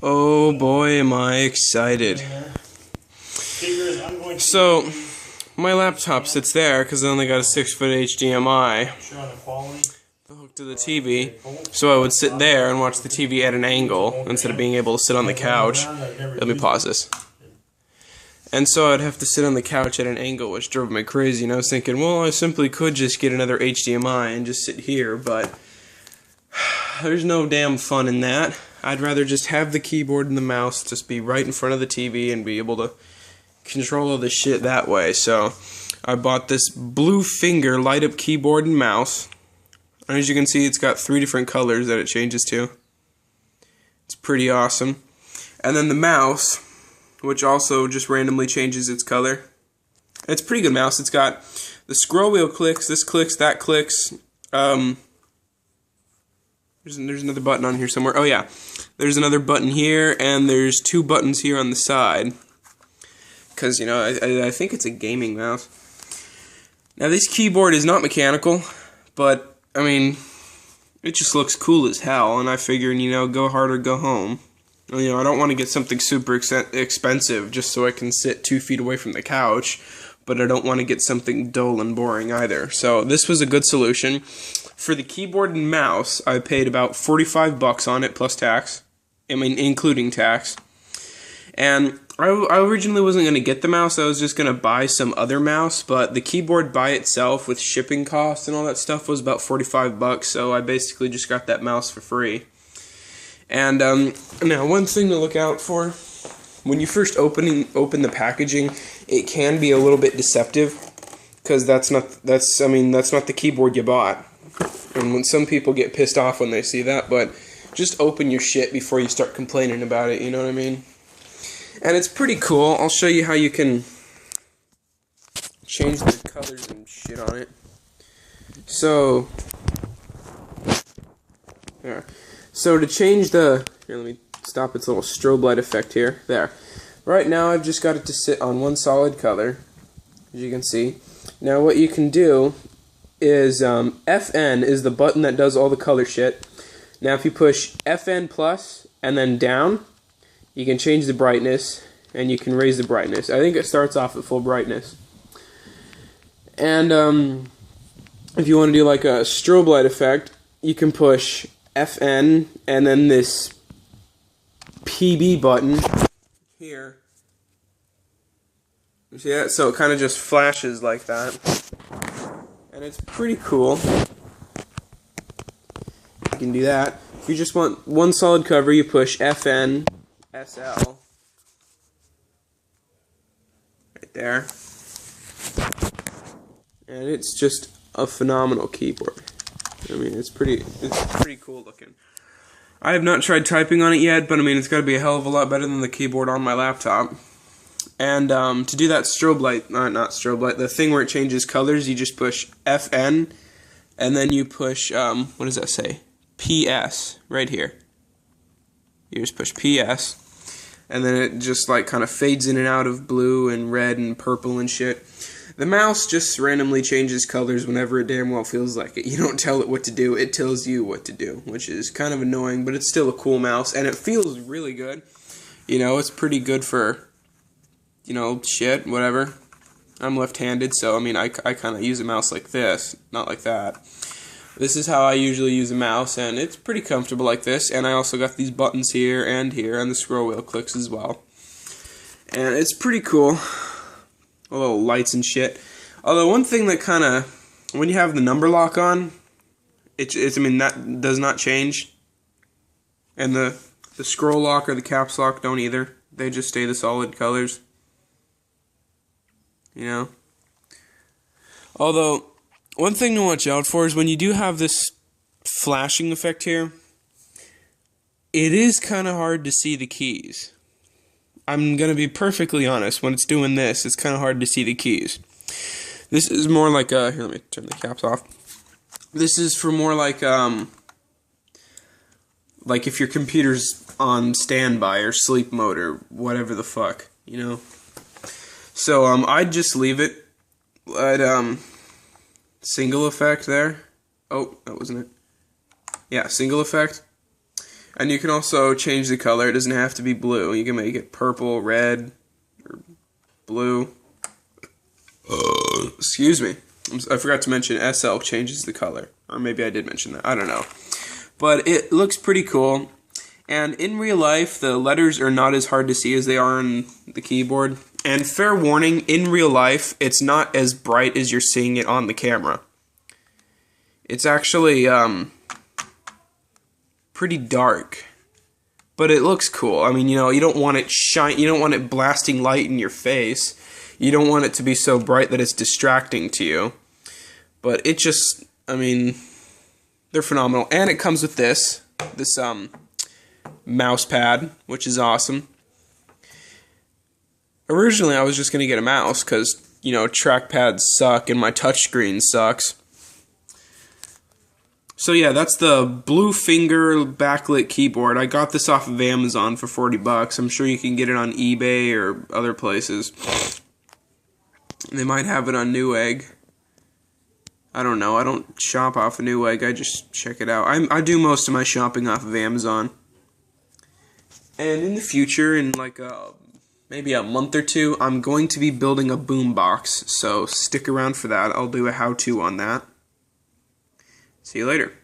Oh boy, am I excited. So, my laptop sits there because I only got a 6-foot HDMI hooked to the TV, so I would sit there and watch the TV at an angle instead of being able to sit on the couch. Let me pause this. And so I'd have to sit on the couch at an angle, which drove me crazy, and I was thinking, well, I simply could just get another HDMI and just sit here, but there's no damn fun in that. I'd rather just have the keyboard and the mouse just be right in front of the TV and be able to control all this shit that way. So I bought this Bluefinger light-up keyboard and mouse. And as you can see, it's got 3 different colors that it changes to. It's pretty awesome. And then the mouse, which also just randomly changes its color. It's a pretty good mouse. It's got the scroll wheel clicks, this clicks, that clicks. There's another button on here somewhere. Oh yeah, there's another button here, and there's 2 buttons here on the side. Because, you know, I think it's a gaming mouse. Now this keyboard is not mechanical, but, I mean, it just looks cool as hell, and I figured, you know, go hard or go home. You know, I don't want to get something super expensive just so I can sit 2 feet away from the couch, but I don't want to get something dull and boring either. So this was a good solution. For the keyboard and mouse, I paid about $45 on it plus tax. I mean, including tax. And I originally wasn't going to get the mouse. I was just going to buy some other mouse, but the keyboard by itself with shipping costs and all that stuff was about $45, so I basically just got that mouse for free. And now one thing to look out for, when you first open the packaging, it can be a little bit deceptive, because that's not the keyboard you bought. And when some people get pissed off when they see that, but just open your shit before you start complaining about it, you know what I mean? And it's pretty cool. I'll show you how you can change the colors and shit on it. So, there. So to change the, here, let me stop its little strobe light effect here. There. Right now I've just got it to sit on one solid color, as you can see. Now what you can do is FN is the button that does all the color shit. Now if you push FN plus and then down, you can change the brightness and you can raise the brightness. I think it starts off at full brightness. And if you want to do like a strobe light effect, you can push FN and then this PB button here. You see that? So it kind of just flashes like that. And it's pretty cool. You can do that. If you just want one solid cover, you push FN, SL. Right there. And it's just a phenomenal keyboard. I mean, it's pretty cool looking. I have not tried typing on it yet, but I mean, it's got to be a hell of a lot better than the keyboard on my laptop. And to do that strobe light, not strobe light, the thing where it changes colors, you just push FN, and then you push, what does that say? PS, right here. You just push PS, and then it just like kind of fades in and out of blue and red and purple and shit. The mouse just randomly changes colors whenever it damn well feels like it. You don't tell it what to do, it tells you what to do, which is kind of annoying, but it's still a cool mouse, and it feels really good. You know, it's pretty good for, you know, shit, whatever. I'm left-handed, so, I mean, I kind of use a mouse like this, not like that. This is how I usually use a mouse, and it's pretty comfortable like this, and I also got these buttons here, and the scroll wheel clicks as well. And it's pretty cool. Little lights and shit. Although one thing that kind of, when you have the number lock on, I mean, that does not change. And the scroll lock or the caps lock don't either. They just stay the solid colors. You know? Although, one thing to watch out for is when you do have this flashing effect here, it is kind of hard to see the keys. I'm going to be perfectly honest, when it's doing this, it's kind of hard to see the keys. This is more like a, here, let me turn the caps off. This is for more like if your computer's on standby or sleep mode or whatever the fuck, you know? So, I'd just leave it at, single effect there. Oh, that wasn't it. Yeah, single effect. And you can also change the color. It doesn't have to be blue. You can make it purple, red, or blue. Excuse me. I forgot to mention SL changes the color. Or maybe I did mention that. I don't know. But it looks pretty cool. And in real life, the letters are not as hard to see as they are on the keyboard. And fair warning, in real life, it's not as bright as you're seeing it on the camera. It's actually pretty dark. But it looks cool. I mean, you know, you don't want it you don't want it blasting light in your face. You don't want it to be so bright that it's distracting to you. But it just, I mean, they're phenomenal. And it comes with this mouse pad, which is awesome. Originally, I was just going to get a mouse because, you know, trackpads suck and my touchscreen sucks. So yeah, that's the Bluefinger backlit keyboard. I got this off of Amazon for $40. I'm sure you can get it on eBay or other places. They might have it on Newegg. I don't know. I don't shop off of Newegg. I just check it out. I do most of my shopping off of Amazon. And in the future, in like maybe a month or two, I'm going to be building a boombox. So stick around for that. I'll do a how-to on that. See you later.